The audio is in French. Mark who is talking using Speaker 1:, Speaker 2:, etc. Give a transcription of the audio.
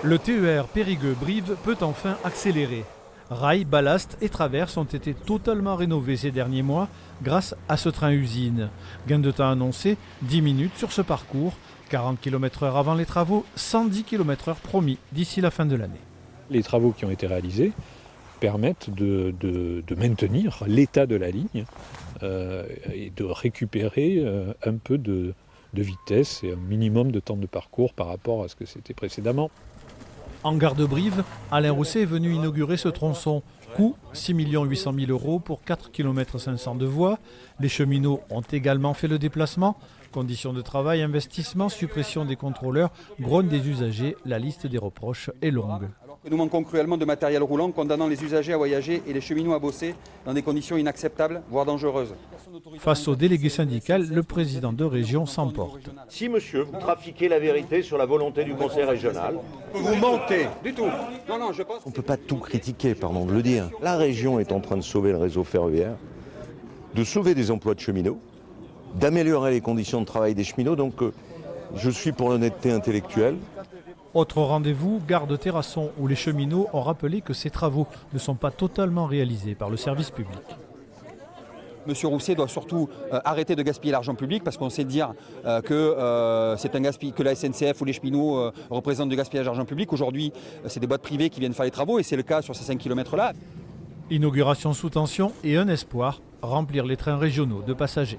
Speaker 1: Le TER Périgueux-Brive peut enfin accélérer. Rails, ballast et traverses ont été totalement rénovés ces derniers mois grâce à ce train-usine. Gain de temps annoncé, 10 minutes sur ce parcours, 40 km/h avant les travaux, 110 km/h promis d'ici la fin de l'année.
Speaker 2: Les travaux qui ont été réalisés permettent de maintenir l'état de la ligne et de récupérer un peu de vitesse et un minimum de temps de parcours par rapport à ce que c'était précédemment.
Speaker 1: En gare de Brive, Alain Rousset est venu inaugurer ce tronçon. Coût 6 800 000 € pour 4 km 500 de voies. Les cheminots ont également fait le déplacement. Conditions de travail, investissement, suppression des contrôleurs, grogne des usagers, la liste des reproches est longue.
Speaker 3: Alors que nous manquons cruellement de matériel roulant, condamnant les usagers à voyager et les cheminots à bosser dans des conditions inacceptables, voire dangereuses.
Speaker 1: Face au délégué syndical, le président de région s'emporte.
Speaker 4: Si monsieur, vous trafiquez la vérité sur la volonté du conseil régional,
Speaker 3: Vous mentez du tout. Non, je pense.
Speaker 5: On ne peut pas tout critiquer, pardon de le dire. La région est en train de sauver le réseau ferroviaire, de sauver des emplois de cheminots, d'améliorer les conditions de travail des cheminots. Donc je suis pour l'honnêteté intellectuelle.
Speaker 1: Autre rendez-vous, gare de Terrasson, où les cheminots ont rappelé que ces travaux ne sont pas totalement réalisés par le service public.
Speaker 3: Monsieur Rousset doit surtout arrêter de gaspiller l'argent public parce qu'on sait dire que c'est un gaspillage, que la SNCF ou les cheminots représentent du gaspillage d'argent public. Aujourd'hui, c'est des boîtes privées qui viennent faire les travaux et c'est le cas sur ces 5 km-là.
Speaker 1: Inauguration sous tension et un espoir, remplir les trains régionaux de passagers.